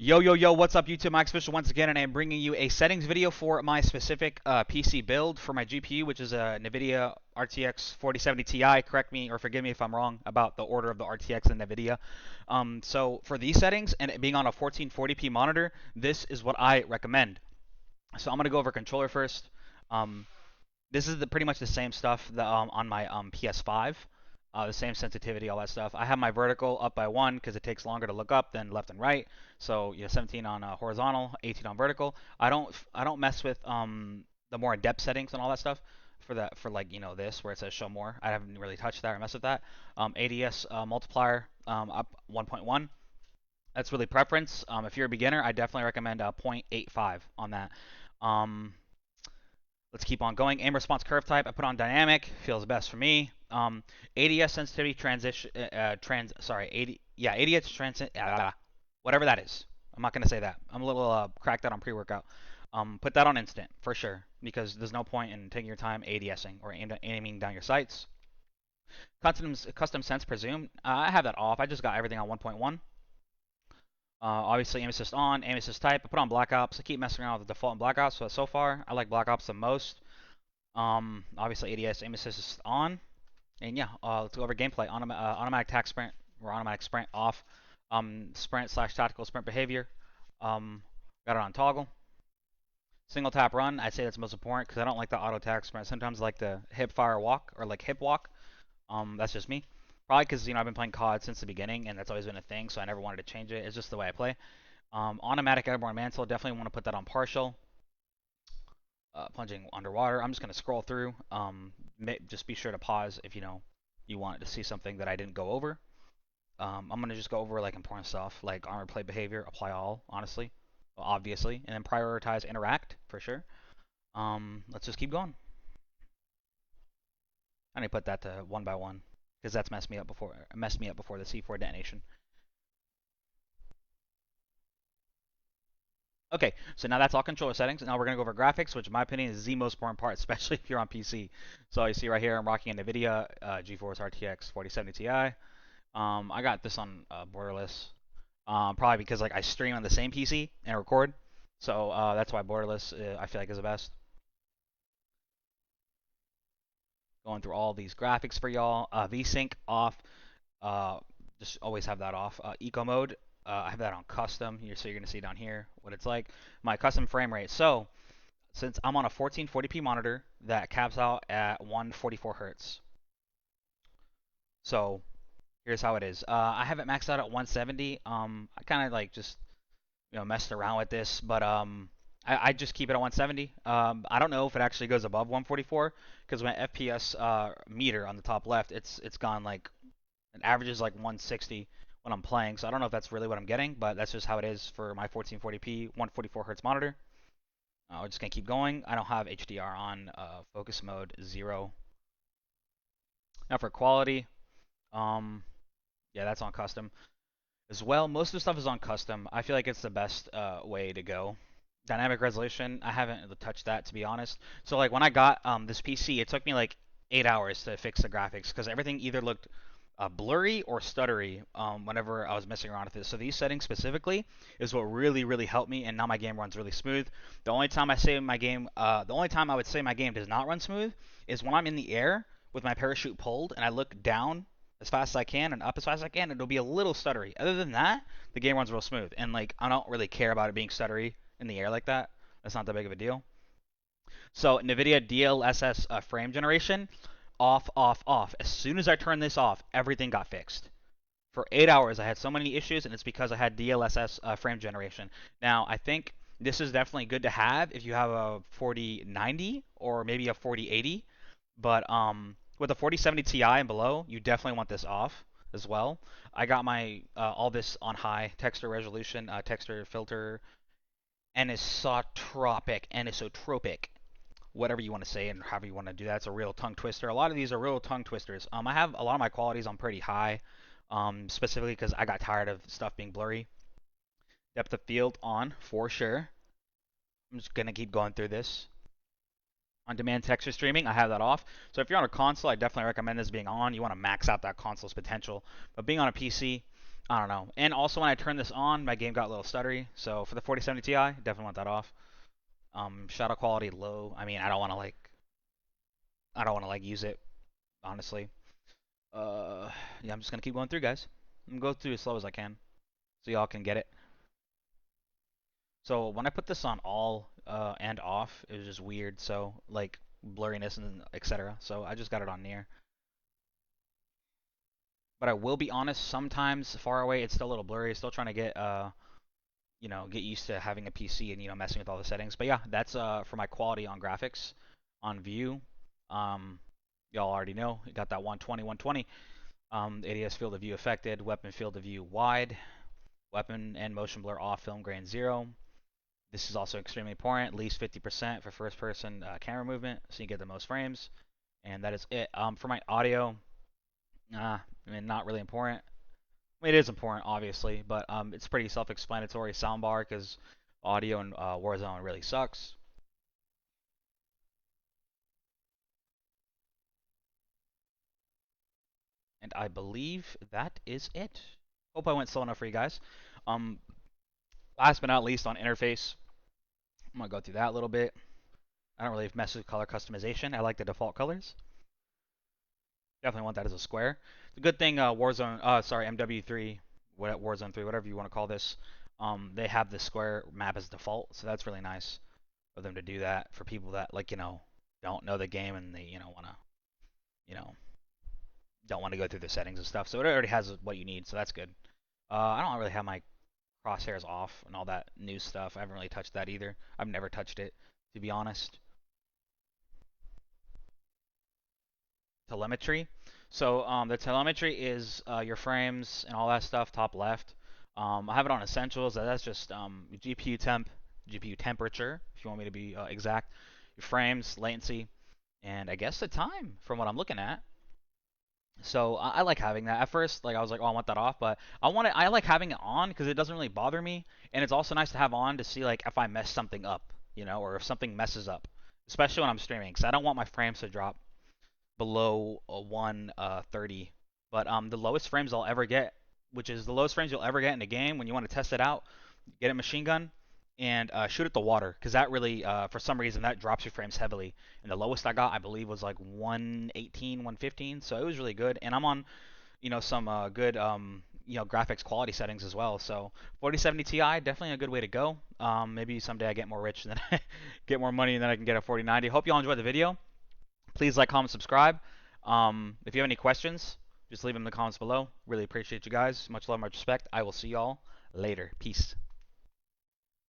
Yo, yo, yo, what's up, YouTube? Max Official once again, and I am bringing you a settings video for my specific PC build for my GPU, which is a NIVIDIA RTX 4070 Ti. Correct me or forgive me if I'm wrong about the order of the RTX and NIVIDIA. So for these settings, and it being on a 1440p monitor, this is what I recommend. So I'm going to go over controller first. Um, this is pretty much the same stuff that, on my PS5. The same sensitivity, all that stuff. I have my vertical up by 1 because it takes longer to look up than left and right. So 17 on horizontal, 18 on vertical. I don't mess with the more in-depth settings and all that stuff for like this where it says show more. I haven't really touched that or messed with that. ADS multiplier up 1.1. That's really preference. If you're a beginner, I definitely recommend 0.85 on that. Um, Let's keep on going. Aim response curve type, I put on dynamic. Feels best for me. ADS sensitivity transition, ADS transit, whatever that is. I'm not gonna say that. I'm a little cracked out on pre-workout. Put that on instant for sure because there's no point in taking your time ADSing or aiming down your sights. Custom sense presume. I have that off. I just got everything on 1.1. Obviously, aim assist on, aim assist type. I put on Black Ops. I keep messing around with the default in Black Ops, so far I like Black Ops the most. Obviously ADS aim assist is on, and yeah, let's go over gameplay. Automatic tac sprint or automatic sprint off. Sprint slash tactical sprint behavior. Got it on toggle. Single tap run. I'd say that's most important because I don't like the auto tac sprint. Sometimes I like the hip fire walk or like hip walk. That's just me. Probably because I've been playing COD since the beginning, and that's always been a thing, so I never wanted to change it. It's just the way I play. Automatic airborne mantle, definitely want to put that on partial. Plunging underwater. I'm just going to scroll through. Just be sure to pause if you want to see something that I didn't go over. I'm going to just go over like important stuff like armor plate behavior, apply all, honestly, obviously, and then prioritize interact for sure. Let's just keep going. I need to put that to 1 by 1 because that's messed me up before the C4 detonation. Okay, so now that's all controller settings. Now we're going to go over graphics, which in my opinion is the most important part, especially if you're on PC. So you see right here, I'm rocking a NVIDIA GeForce RTX 4070 Ti. I got this on borderless, probably because like I stream on the same PC and record. So that's why borderless I feel like is the best. Going through all these graphics for y'all. VSync off. Just always have that off. Eco mode. I have that on custom here, so you're gonna see down here what it's like. My custom frame rate. So since I'm on a 1440p monitor that caps out at 144 hertz. So here's how it is. I have it maxed out at 170. I kind of like just messed around with this, but I just keep it at 170. I don't know if it actually goes above 144 because my FPS meter on the top left, it's gone like it averages like 160 when I'm playing. So I don't know if that's really what I'm getting, but that's just how it is for my 1440p 144 hertz monitor. We're just gonna keep going. I don't have HDR on. Focus mode 0. Now for quality, yeah, that's on custom as well. Most of the stuff is on custom. I feel like it's the best way to go. Dynamic resolution, I haven't touched that to be honest. So like when I got this PC, it took me like 8 hours to fix the graphics because everything either looked blurry or stuttery whenever I was messing around with it. So these settings specifically is what really helped me, and now my game runs really smooth. The only time I would say my game does not run smooth is when I'm in the air with my parachute pulled and I look down as fast as I can and up as fast as I can. It'll be a little stuttery. Other than that, the game runs real smooth, and like I don't really care about it being stuttery in the air like that. That's not that big of a deal. So NVIDIA DLSS frame generation, off, off, off. As soon as I turned this off, everything got fixed. For 8 hours, I had so many issues, and it's because I had DLSS frame generation. Now, I think this is definitely good to have if you have a 4090 or maybe a 4080. But with a 4070 Ti and below, you definitely want this off as well. I got my all this on high texture resolution, texture filter, anisotropic, whatever you want to say and however you want to do that. It's a real tongue twister. A lot of these are real tongue twisters. I have a lot of my qualities on pretty high, specifically because I got tired of stuff being blurry. Depth of field on for sure. I'm just gonna keep going through this. On demand texture streaming, I have that off. So if you're on a console, I definitely recommend this being on. You want to max out that console's potential. But being on a PC, I don't know. And also when I turned this on, my game got a little stuttery. So for the 4070 Ti, definitely want that off. Shadow quality low. I mean, I don't want to like use it honestly. Yeah, I'm just gonna keep going through, guys. I'm gonna go through as slow as I can, so y'all can get it. So when I put this on all and off, it was just weird. So like blurriness and etc. So I just got it on near. But I will be honest, sometimes far away it's still a little blurry. Still trying to get get used to having a PC and messing with all the settings. But yeah, that's for my quality on graphics, on view. Um, y'all already know, you got that 120, 120. ADS field of view affected, weapon field of view wide, weapon and motion blur off, film grain 0. This is also extremely important, at least 50% for first person camera movement, so you get the most frames. And that is it. For my audio, I mean, not really important. I mean, it is important, obviously, but it's pretty self-explanatory. Soundbar, because audio in Warzone really sucks. And I believe that is it. Hope I went slow enough for you guys. Um, Last but not least, on interface, I'm gonna go through that a little bit. I don't really mess with color customization. I like the default colors. Definitely want that as a square. The good thing, MW3, Warzone 3, whatever you want to call this, they have the square map as default, so that's really nice of them to do that for people that don't know the game and they wanna you know don't want to go through the settings and stuff. So it already has what you need, so that's good. I don't really have my crosshairs off and all that new stuff. I haven't really touched that either. I've never touched it, to be honest. Telemetry. So the telemetry is your frames and all that stuff, top left. I have it on essentials. That's just GPU temp, GPU temperature, if you want me to be exact. Your frames, latency, and I guess the time from what I'm looking at. So I like having that. At first, like I was like, oh, I want that off, but I like having it on because it doesn't really bother me, and it's also nice to have on to see like if I mess something up, or if something messes up, especially when I'm streaming, because I don't want my frames to drop below 130. But the lowest frames I'll ever get, which is the lowest frames you'll ever get in a game when you want to test it out, get a machine gun and shoot at the water, because that really, for some reason, that drops your frames heavily. And the lowest I got, I believe, was like 118, 115. So it was really good. And I'm on, some good, graphics quality settings as well. So 4070 Ti, definitely a good way to go. Maybe someday I get more rich and then I get more money and then I can get a 4090. Hope y'all enjoyed the video. Please like, comment, subscribe. If you have any questions, just leave them in the comments below. Really appreciate you guys. Much love, much respect. I will see y'all later. Peace.